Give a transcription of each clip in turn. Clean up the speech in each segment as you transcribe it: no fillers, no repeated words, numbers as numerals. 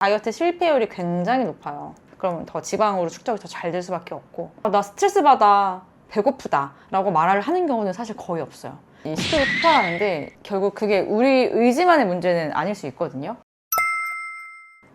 다이어트 실패율이 굉장히 높아요. 그럼 더 지방으로 축적이 더 잘 될 수밖에 없고, 나 스트레스 받아, 배고프다 라고 말을 하는 경우는 사실 거의 없어요. 이 식욕이 폭발하는데 결국 그게 우리 의지만의 문제는 아닐 수 있거든요.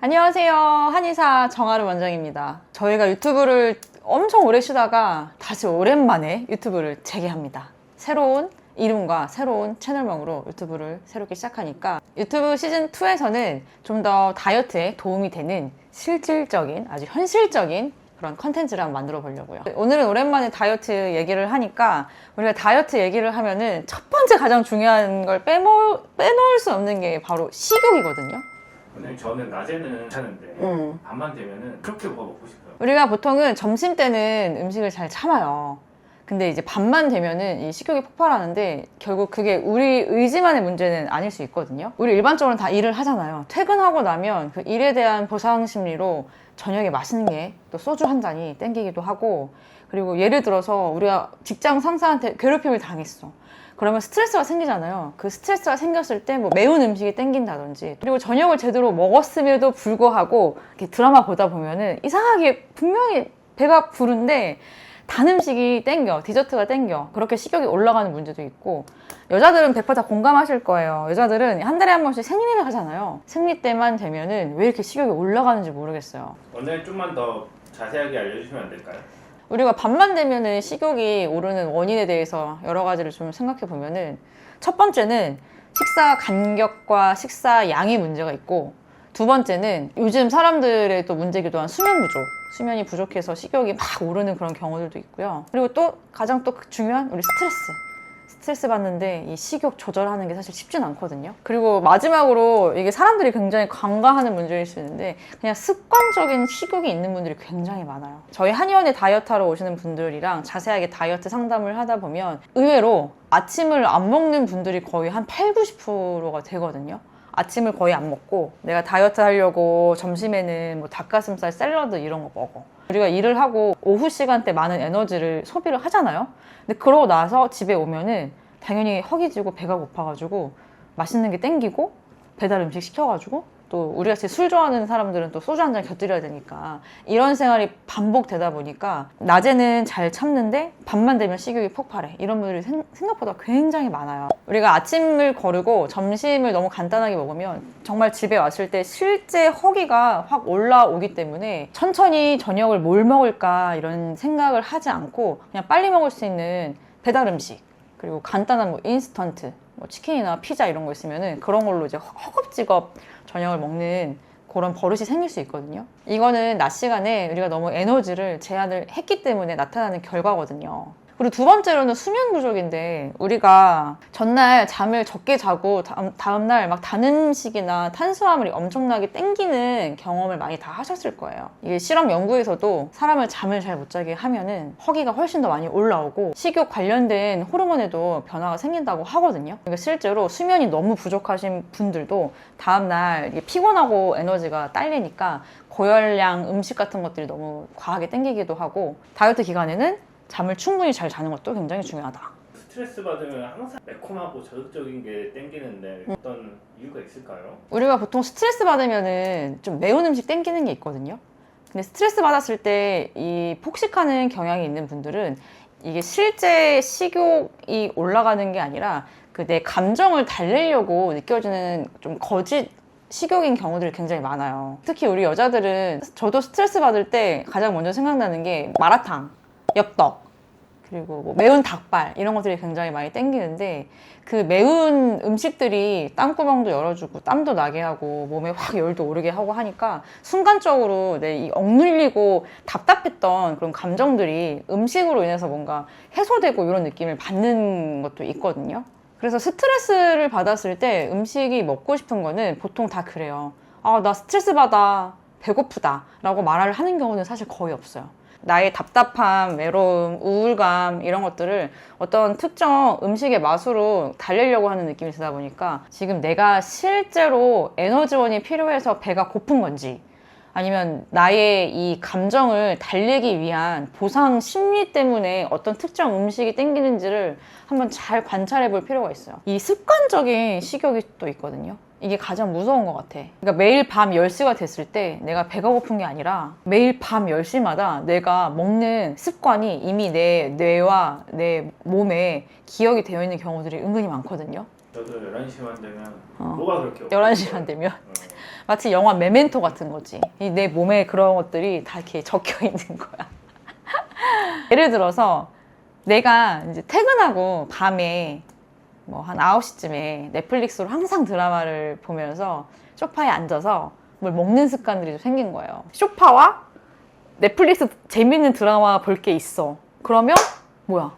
안녕하세요, 한의사 정아름 원장입니다. 저희가 유튜브를 엄청 오래 쉬다가 다시 오랜만에 유튜브를 재개합니다. 새로운 이름과 새로운 채널명으로 유튜브를 새롭게 시작하니까 유튜브 시즌2에서는 좀 더 다이어트에 도움이 되는 실질적인, 아주 현실적인 그런 컨텐츠를 한번 만들어 보려고요. 오늘은 오랜만에 다이어트 얘기를 하니까, 우리가 다이어트 얘기를 하면은 첫 번째 가장 중요한 걸 빼놓을 수 없는 게 바로 식욕이거든요. 근데 저는 낮에는 괜찮은데 밤만 되면은 그렇게 뭐가 먹고 싶어요. 우리가 보통은 점심 때는 음식을 잘 참아요. 근데 이제 밤만 되면은 이 식욕이 폭발하는데 결국 그게 우리 의지만의 문제는 아닐 수 있거든요. 우리 일반적으로 다 일을 하잖아요. 퇴근하고 나면 그 일에 대한 보상 심리로 저녁에 맛있는 게 또 소주 한 잔이 땡기기도 하고, 그리고 예를 들어서 우리가 직장 상사한테 괴롭힘을 당했어. 그러면 스트레스가 생기잖아요. 그 스트레스가 생겼을 때 뭐 매운 음식이 땡긴다든지, 그리고 저녁을 제대로 먹었음에도 불구하고 이렇게 드라마 보다 보면은 이상하게 분명히 배가 부른데 단 음식이 땡겨, 디저트가 땡겨. 그렇게 식욕이 올라가는 문제도 있고, 여자들은 100% 다 공감하실 거예요. 여자들은 한 달에 한 번씩 생리를 하잖아요. 생리 때만 되면은 왜 이렇게 식욕이 올라가는지 모르겠어요. 원장님 좀만 더 자세하게 알려주시면 안 될까요? 우리가 밤만 되면은 식욕이 오르는 원인에 대해서 여러 가지를 좀 생각해 보면은, 첫 번째는 식사 간격과 식사 양의 문제가 있고, 두 번째는 요즘 사람들의 또 문제기도 한 수면 부족, 수면이 부족해서 식욕이 막 오르는 그런 경우들도 있고요. 그리고 또 가장 또 중요한 우리 스트레스 받는데 이 식욕 조절하는 게 사실 쉽진 않거든요. 그리고 마지막으로, 이게 사람들이 굉장히 간과하는 문제일 수 있는데, 그냥 습관적인 식욕이 있는 분들이 굉장히 많아요. 저희 한의원에 다이어트 하러 오시는 분들이랑 자세하게 다이어트 상담을 하다 보면 의외로 아침을 안 먹는 분들이 거의 한 80~90%가 되거든요. 아침을 거의 안 먹고 내가 다이어트 하려고 점심에는 뭐 닭가슴살, 샐러드 이런 거 먹어. 우리가 일을 하고 오후 시간대 많은 에너지를 소비를 하잖아요. 근데 그러고 나서 집에 오면은 당연히 허기지고 배가 고파가지고 맛있는 게 땡기고, 배달 음식 시켜가지고, 또 우리같이 술 좋아하는 사람들은 또 소주 한 잔 곁들여야 되니까 이런 생활이 반복되다 보니까 낮에는 잘 참는데 밤만 되면 식욕이 폭발해. 이런 분들이 생각보다 굉장히 많아요. 우리가 아침을 거르고 점심을 너무 간단하게 먹으면 정말 집에 왔을 때 실제 허기가 확 올라오기 때문에 천천히 저녁을 뭘 먹을까 이런 생각을 하지 않고 그냥 빨리 먹을 수 있는 배달 음식, 그리고 간단한 뭐 인스턴트, 뭐 치킨이나 피자 이런 거 있으면은 그런 걸로 이제 허겁지겁 저녁을 먹는 그런 버릇이 생길 수 있거든요. 이거는 낮 시간에 우리가 너무 에너지를 제한을 했기 때문에 나타나는 결과거든요. 그리고 두 번째로는 수면 부족인데, 우리가 전날 잠을 적게 자고 다음날 막 단 음식이나 탄수화물이 엄청나게 땡기는 경험을 많이 다 하셨을 거예요. 이게 실험 연구에서도 사람을 잠을 잘 못 자게 하면은 허기가 훨씬 더 많이 올라오고 식욕 관련된 호르몬에도 변화가 생긴다고 하거든요. 그러니까 실제로 수면이 너무 부족하신 분들도 다음날 피곤하고 에너지가 딸리니까 고열량 음식 같은 것들이 너무 과하게 땡기기도 하고, 다이어트 기간에는 잠을 충분히 잘 자는 것도 굉장히 중요하다. 스트레스 받으면 항상 매콤하고 자극적인 게 땡기는데 어떤 이유가 있을까요? 우리가 보통 스트레스 받으면은 좀 매운 음식 땡기는 게 있거든요. 근데 스트레스 받았을 때 이 폭식하는 경향이 있는 분들은 이게 실제 식욕이 올라가는 게 아니라 그 내 감정을 달래려고 느껴지는 좀 거짓 식욕인 경우들이 굉장히 많아요. 특히 우리 여자들은, 저도 스트레스 받을 때 가장 먼저 생각나는 게 마라탕, 엽떡, 그리고 뭐 매운 닭발 이런 것들이 굉장히 많이 땡기는데, 그 매운 음식들이 땀구멍도 열어주고 땀도 나게 하고 몸에 확 열도 오르게 하고 하니까 순간적으로 내 이 억눌리고 답답했던 그런 감정들이 음식으로 인해서 뭔가 해소되고 이런 느낌을 받는 것도 있거든요. 그래서 스트레스를 받았을 때 음식이 먹고 싶은 거는 보통 다 그래요. 나 스트레스 받아, 배고프다 라고 말을 하는 경우는 사실 거의 없어요. 나의 답답함, 외로움, 우울감 이런 것들을 어떤 특정 음식의 맛으로 달래려고 하는 느낌이 들다 보니까 지금 내가 실제로 에너지원이 필요해서 배가 고픈 건지, 아니면 나의 이 감정을 달래기 위한 보상 심리 때문에 어떤 특정 음식이 땡기는지를 한번 잘 관찰해 볼 필요가 있어요. 이 습관적인 식욕이 또 있거든요. 이게 가장 무서운 것 같아. 그러니까 매일 밤 10시가 됐을 때 내가 배가 고픈 게 아니라 매일 밤 10시마다 내가 먹는 습관이 이미 내 뇌와 내 몸에 기억이 되어 있는 경우들이 은근히 많거든요. 저도 11시만 되면 뭐가 그렇게 11시간 되면 마치 영화 메멘토 같은 거지. 이 내 몸에 그런 것들이 다 이렇게 적혀 있는 거야. 예를 들어서 내가 이제 퇴근하고 밤에 뭐 한 9시쯤에 넷플릭스로 항상 드라마를 보면서 소파에 앉아서 뭘 먹는 습관들이 좀 생긴 거예요. 소파와 넷플릭스 재밌는 드라마 볼 게 있어. 그러면 뭐야?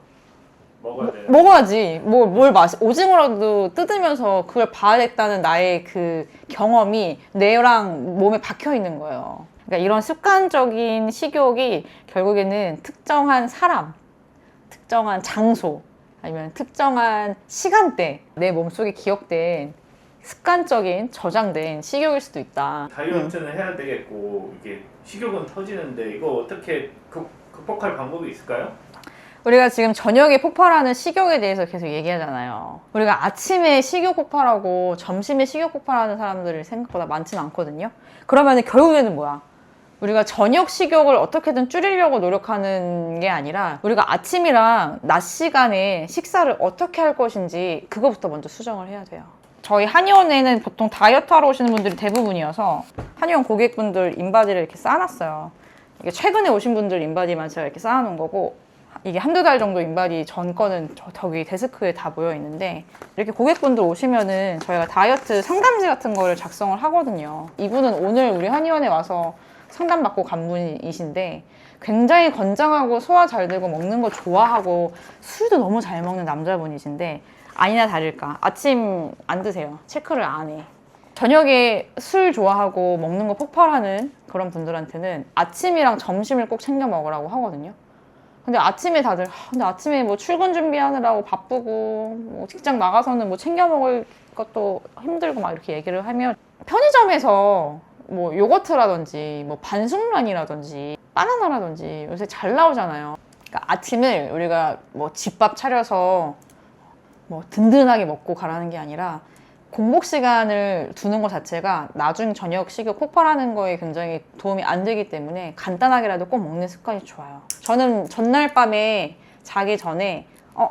먹어야 돼. 먹어야지. 뭘 오징어라도 뜯으면서 그걸 봐야겠다는 나의 그 경험이 뇌랑 몸에 박혀 있는 거예요. 그러니까 이런 습관적인 식욕이 결국에는 특정한 사람, 특정한 장소, 아니면 특정한 시간대, 내 몸속에 기억된 습관적인 저장된 식욕일 수도 있다. 다이어트는 해야 되겠고 이게 식욕은 터지는데 이거 어떻게 극복할 방법이 있을까요? 우리가 지금 저녁에 폭발하는 식욕에 대해서 계속 얘기하잖아요. 우리가 아침에 식욕 폭발하고 점심에 식욕 폭발하는 사람들이 생각보다 많지는 않거든요. 그러면 결국에는 뭐야? 우리가 저녁 식욕을 어떻게든 줄이려고 노력하는 게 아니라 우리가 아침이랑 낮 시간에 식사를 어떻게 할 것인지 그거부터 먼저 수정을 해야 돼요. 저희 한의원에는 보통 다이어트 하러 오시는 분들이 대부분이어서 한의원 고객분들 인바디를 이렇게 쌓아놨어요. 이게 최근에 오신 분들 인바디만 제가 이렇게 쌓아놓은 거고, 이게 한두 달 정도 인바디 전 거는 저기 데스크에 다 모여 있는데, 이렇게 고객분들 오시면은 저희가 다이어트 상담지 같은 거를 작성을 하거든요. 이분은 오늘 우리 한의원에 와서 상담받고 간 분이신데 굉장히 건장하고 소화 잘 되고 먹는 거 좋아하고 술도 너무 잘 먹는 남자분이신데 아니나 다를까 아침 안 드세요. 체크를 안 해. 저녁에 술 좋아하고 먹는 거 폭발하는 그런 분들한테는 아침이랑 점심을 꼭 챙겨 먹으라고 하거든요. 근데 아침에 다들 근데 아침에 뭐 출근 준비하느라고 바쁘고 뭐 직장 나가서는 뭐 챙겨 먹을 것도 힘들고 막 이렇게 얘기를 하면, 편의점에서 뭐 요거트라든지 뭐 반숙란이라든지 바나나라든지 요새 잘 나오잖아요. 그러니까 아침을 우리가 뭐 집밥 차려서 뭐 든든하게 먹고 가라는 게 아니라 공복 시간을 두는 것 자체가 나중 저녁 식욕 폭발하는 거에 굉장히 도움이 안 되기 때문에 간단하게라도 꼭 먹는 습관이 좋아요. 저는 전날 밤에 자기 전에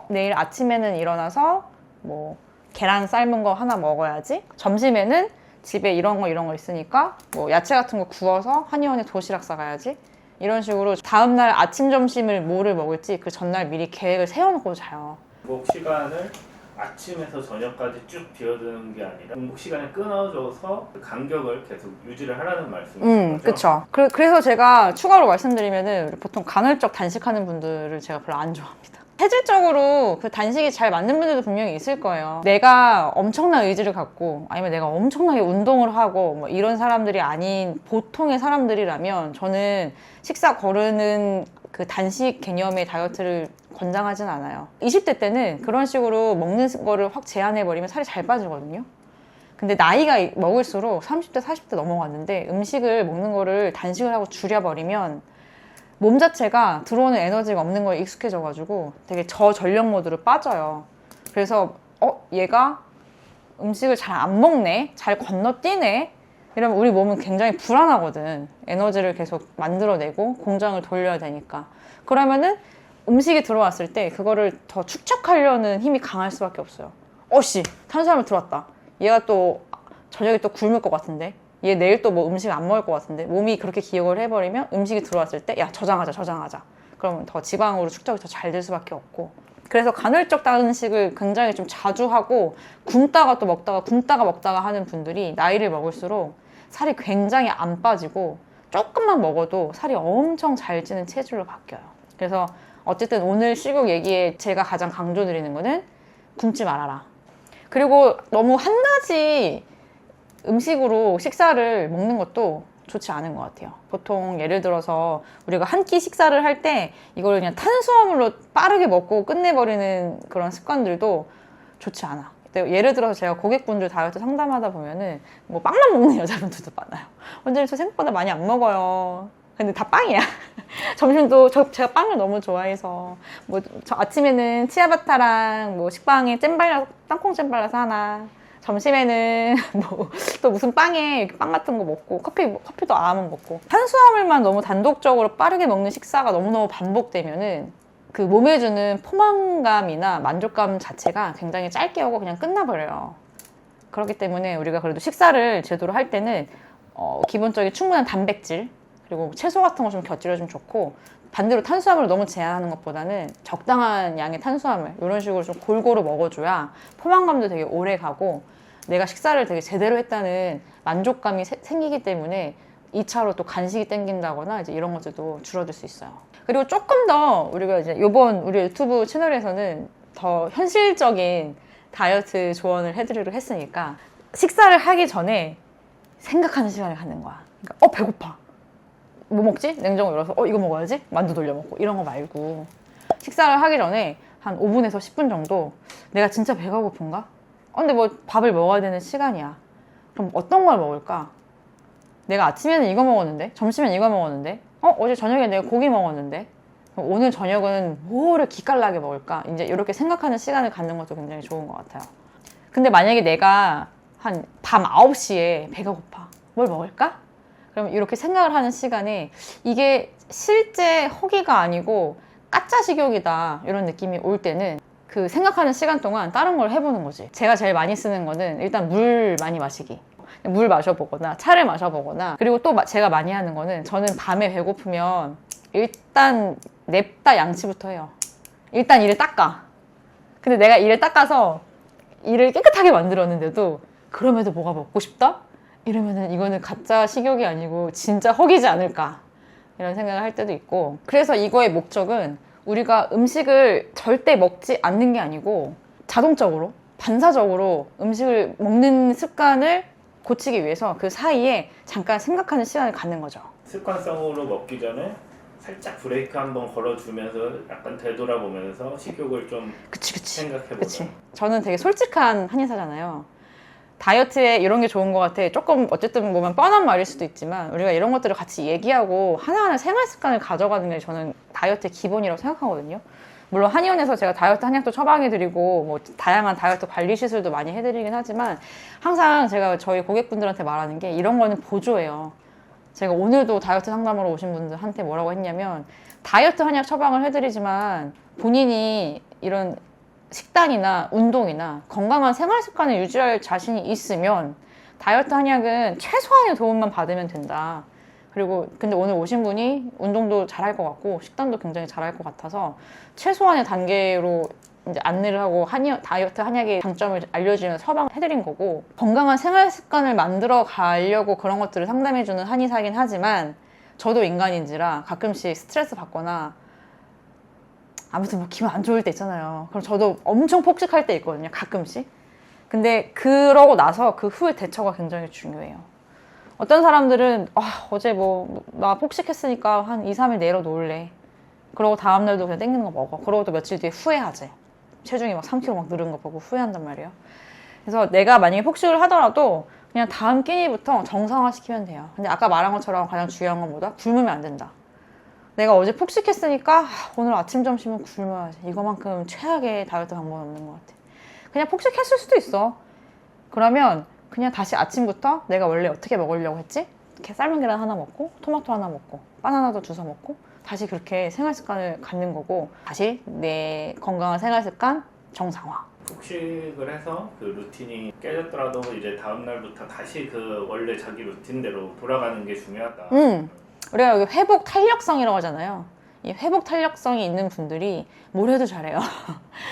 내일 아침에는 일어나서 뭐 계란 삶은 거 하나 먹어야지, 점심에는 집에 이런 거 있으니까 뭐 야채 같은 거 구워서 한의원에 도시락 싸가야지, 이런 식으로 다음날 아침 점심을 뭐를 먹을지 그 전날 미리 계획을 세워놓고 자요. 공복 시간을 아침에서 저녁까지 쭉 비워두는 게 아니라 공복 시간에 끊어줘서 그 간격을 계속 유지를 하라는 말씀이신 거죠? 그쵸. 그래서 제가 추가로 말씀드리면은 보통 간헐적 단식하는 분들을 제가 별로 안 좋아합니다. 체질적으로 그 단식이 잘 맞는 분들도 분명히 있을 거예요. 내가 엄청난 의지를 갖고 아니면 내가 엄청나게 운동을 하고 뭐 이런 사람들이 아닌 보통의 사람들이라면 저는 식사 거르는 그 단식 개념의 다이어트를 권장하진 않아요. 20대 때는 그런 식으로 먹는 거를 확 제한해버리면 살이 잘 빠지거든요. 근데 나이가 먹을수록 30대, 40대 넘어갔는데 음식을 먹는 거를 단식을 하고 줄여버리면 몸 자체가 들어오는 에너지가 없는 거에 익숙해져가지고 되게 저전력 모드로 빠져요. 그래서 얘가 음식을 잘 안 먹네? 잘 건너뛰네? 이러면 우리 몸은 굉장히 불안하거든. 에너지를 계속 만들어내고 공장을 돌려야 되니까. 그러면은 음식이 들어왔을 때 그거를 더 축적하려는 힘이 강할 수밖에 없어요. 탄수화물 들어왔다. 얘가 또 저녁에 또 굶을 것 같은데, 얘 내일 또 뭐 음식 안 먹을 것 같은데, 몸이 그렇게 기억을 해버리면 음식이 들어왔을 때 야 저장하자. 그러면 더 지방으로 축적이 더 잘 될 수밖에 없고. 그래서 간헐적 단식을 굉장히 좀 자주 하고 굶다가 또 먹다가 하는 분들이 나이를 먹을수록 살이 굉장히 안 빠지고 조금만 먹어도 살이 엄청 잘 찌는 체질로 바뀌어요. 그래서 어쨌든 오늘 식욕 얘기에 제가 가장 강조드리는 거는 굶지 말아라. 그리고 너무 한 가지 음식으로 식사를 먹는 것도 좋지 않은 것 같아요. 보통 예를 들어서 우리가 한 끼 식사를 할 때 이걸 그냥 탄수화물로 빠르게 먹고 끝내버리는 그런 습관들도 좋지 않아. 때 예를 들어서 제가 고객분들 다이어트 상담하다 보면은 뭐 빵만 먹는 여자분들도 많아요. 원장님 저 생각보다 많이 안 먹어요. 근데 다 빵이야. 점심도 제가 빵을 너무 좋아해서 뭐 저 아침에는 치아바타랑 뭐 식빵에 땅콩 잼 발라서 하나, 점심에는 뭐 또 무슨 빵에 이렇게 빵 같은 거 먹고 커피도 아몬드 먹고, 탄수화물만 너무 단독적으로 빠르게 먹는 식사가 너무너무 반복되면은 그 몸에 주는 포만감이나 만족감 자체가 굉장히 짧게 오고 그냥 끝나버려요. 그렇기 때문에 우리가 그래도 식사를 제대로 할 때는 기본적인 충분한 단백질 그리고 채소 같은 거 좀 곁들여주면 좋고, 반대로 탄수화물을 너무 제한하는 것보다는 적당한 양의 탄수화물 이런 식으로 좀 골고루 먹어줘야 포만감도 되게 오래 가고 내가 식사를 되게 제대로 했다는 만족감이 생기기 때문에 2차로 또 간식이 땡긴다거나 이제 이런 것들도 줄어들 수 있어요. 그리고 조금 더 우리가 이제 이번 우리 유튜브 채널에서는 더 현실적인 다이어트 조언을 해드리려고 했으니까, 식사를 하기 전에 생각하는 시간을 갖는 거야. 그러니까 배고파. 뭐 먹지? 냉장고 열어서 이거 먹어야지? 만두 돌려 먹고 이런 거 말고, 식사를 하기 전에 한 5분에서 10분 정도 내가 진짜 배가 고픈가? 근데 뭐 밥을 먹어야 되는 시간이야. 그럼 어떤 걸 먹을까? 내가 아침에는 이거 먹었는데, 점심엔 이거 먹었는데, 어제 저녁에 내가 고기 먹었는데, 그럼 오늘 저녁은 뭐를 기깔나게 먹을까? 이제 이렇게 생각하는 시간을 갖는 것도 굉장히 좋은 것 같아요. 근데 만약에 내가 한 밤 9시에 배가 고파. 뭘 먹을까? 그럼 이렇게 생각을 하는 시간에 이게 실제 허기가 아니고 가짜 식욕이다 이런 느낌이 올 때는 그 생각하는 시간 동안 다른 걸 해보는 거지. 제가 제일 많이 쓰는 거는 일단 물 많이 마시기. 물 마셔보거나 차를 마셔보거나, 그리고 또 제가 많이 하는 거는, 저는 밤에 배고프면 일단 냅다 양치부터 해요. 일단 이를 닦아. 근데 내가 이를 닦아서 이를 깨끗하게 만들었는데도 그럼에도 뭐가 먹고 싶다? 이러면은 이거는 가짜 식욕이 아니고 진짜 허기지 않을까 이런 생각을 할 때도 있고, 그래서 이거의 목적은 우리가 음식을 절대 먹지 않는 게 아니고 자동적으로 반사적으로 음식을 먹는 습관을 고치기 위해서 그 사이에 잠깐 생각하는 시간을 갖는 거죠. 습관성으로 먹기 전에 살짝 브레이크 한번 걸어주면서 약간 되돌아보면서 식욕을 좀 생각해보자. 그치. 저는 되게 솔직한 한의사잖아요. 다이어트에 이런 게 좋은 것 같아. 조금 어쨌든 보면 뻔한 말일 수도 있지만 우리가 이런 것들을 같이 얘기하고 하나하나 생활 습관을 가져가는 게 저는 다이어트의 기본이라고 생각하거든요. 물론 한의원에서 제가 다이어트 한약도 처방해드리고 뭐 다양한 다이어트 관리 시술도 많이 해드리긴 하지만, 항상 제가 저희 고객분들한테 말하는 게 이런 거는 보조예요. 제가 오늘도 다이어트 상담으로 오신 분들한테 뭐라고 했냐면, 다이어트 한약 처방을 해드리지만 본인이 이런 식단이나 운동이나 건강한 생활 습관을 유지할 자신이 있으면 다이어트 한약은 최소한의 도움만 받으면 된다. 그리고 근데 오늘 오신 분이 운동도 잘할 것 같고 식단도 굉장히 잘할 것 같아서 최소한의 단계로 이제 안내를 하고 다이어트 한약의 장점을 알려주면 처방해드린 거고, 건강한 생활 습관을 만들어 가려고 그런 것들을 상담해주는 한의사긴 하지만 저도 인간인지라 가끔씩 스트레스 받거나 아무튼 뭐 기분 안 좋을 때 있잖아요. 그럼 저도 엄청 폭식할 때 있거든요, 가끔씩. 근데 그러고 나서 그 후에 대처가 굉장히 중요해요. 어떤 사람들은 어제 뭐 나 폭식했으니까 한 2, 3일 내려놓을래. 그러고 다음날도 그냥 땡기는 거 먹어. 그러고 또 며칠 뒤에 후회하지. 체중이 막 3kg 막 늘은 거 보고 후회한단 말이에요. 그래서 내가 만약에 폭식을 하더라도 그냥 다음 끼니부터 정상화시키면 돼요. 근데 아까 말한 것처럼 가장 중요한 건 뭐다? 굶으면 안 된다. 내가 어제 폭식했으니까 오늘 아침 점심은 굶어야지. 이거만큼 최악의 다이어트 방법은 없는 것 같아. 그냥 폭식했을 수도 있어. 그러면 그냥 다시 아침부터 내가 원래 어떻게 먹으려고 했지? 이렇게 삶은 계란 하나 먹고 토마토 하나 먹고 바나나도 주워 먹고 다시 그렇게 생활 습관을 갖는 거고, 다시 내 건강한 생활 습관 정상화. 폭식을 해서 그 루틴이 깨졌더라도 이제 다음 날부터 다시 그 원래 자기 루틴대로 돌아가는 게 중요하다. 우리가 여기 회복 탄력성이라고 하잖아요. 이 회복 탄력성이 있는 분들이 뭘 해도 잘해요.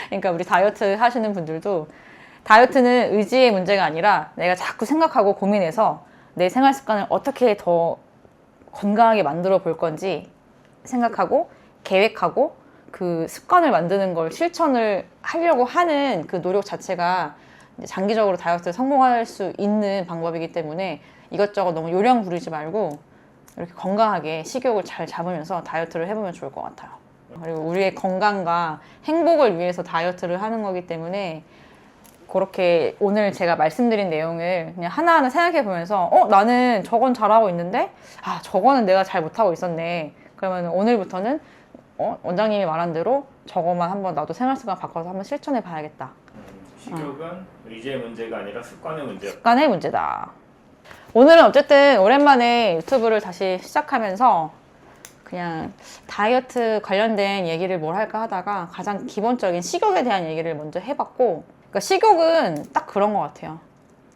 그러니까 우리 다이어트 하시는 분들도 다이어트는 의지의 문제가 아니라 내가 자꾸 생각하고 고민해서 내 생활 습관을 어떻게 더 건강하게 만들어 볼 건지 생각하고 계획하고 그 습관을 만드는 걸 실천을 하려고 하는 그 노력 자체가 이제 장기적으로 다이어트에 성공할 수 있는 방법이기 때문에 이것저것 너무 요령 부리지 말고 이렇게 건강하게 식욕을 잘 잡으면서 다이어트를 해보면 좋을 것 같아요. 그리고 우리의 건강과 행복을 위해서 다이어트를 하는 거기 때문에 그렇게 오늘 제가 말씀드린 내용을 그냥 하나하나 생각해 보면서 나는 저건 잘하고 있는데 저거는 내가 잘 못하고 있었네. 그러면 오늘부터는 원장님이 말한 대로 저거만 한번 나도 생활 습관 바꿔서 한번 실천해 봐야겠다. 식욕은 의지의 문제가 아니라 습관의 문제야. 습관의 문제다. 오늘은 어쨌든 오랜만에 유튜브를 다시 시작하면서 그냥 다이어트 관련된 얘기를 뭘 할까 하다가 가장 기본적인 식욕에 대한 얘기를 먼저 해봤고, 그러니까 식욕은 딱 그런 것 같아요.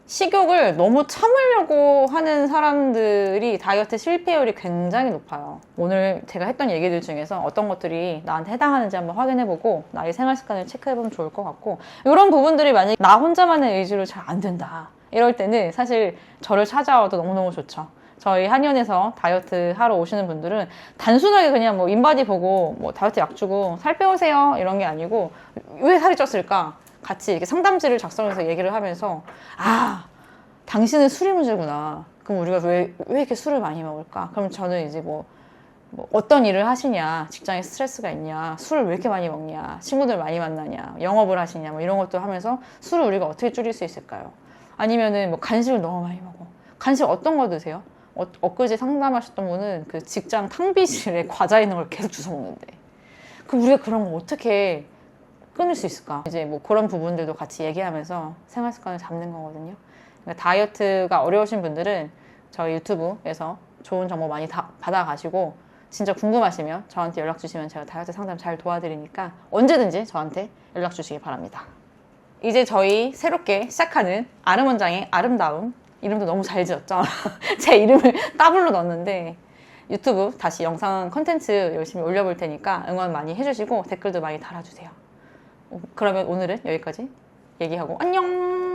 식욕을 너무 참으려고 하는 사람들이 다이어트 실패율이 굉장히 높아요. 오늘 제가 했던 얘기들 중에서 어떤 것들이 나한테 해당하는지 한번 확인해보고 나의 생활 습관을 체크해보면 좋을 것 같고, 이런 부분들이 만약에 나 혼자만의 의지로 잘 안 된다 이럴 때는 사실 저를 찾아와도 너무너무 좋죠. 저희 한의원에서 다이어트 하러 오시는 분들은 단순하게 그냥 뭐 인바디 보고 뭐 다이어트 약 주고 살 빼오세요 이런 게 아니고, 왜 살이 쪘을까? 같이 이렇게 상담지를 작성해서 얘기를 하면서 당신은 술이 문제구나. 그럼 우리가 왜 이렇게 술을 많이 먹을까? 그럼 저는 이제 뭐 어떤 일을 하시냐, 직장에 스트레스가 있냐, 술을 왜 이렇게 많이 먹냐, 친구들 많이 만나냐, 영업을 하시냐, 뭐 이런 것도 하면서 술을 우리가 어떻게 줄일 수 있을까요? 아니면은 뭐 간식을 너무 많이 먹어. 간식 어떤 거 드세요? 엊그제 상담하셨던 분은 그 직장 탕비실에 과자 있는 걸 계속 주워 먹는데, 그럼 우리가 그런 거 어떻게 끊을 수 있을까? 이제 뭐 그런 부분들도 같이 얘기하면서 생활 습관을 잡는 거거든요. 그러니까 다이어트가 어려우신 분들은 저희 유튜브에서 좋은 정보 많이 받아가시고, 진짜 궁금하시면 저한테 연락 주시면 제가 다이어트 상담 잘 도와드리니까 언제든지 저한테 연락 주시기 바랍니다. 이제 저희 새롭게 시작하는 아름 원장의 아름다움, 이름도 너무 잘 지었죠? 제 이름을 따블로 넣었는데 유튜브 다시 영상 컨텐츠 열심히 올려볼 테니까 응원 많이 해주시고 댓글도 많이 달아주세요. 그러면 오늘은 여기까지 얘기하고 안녕!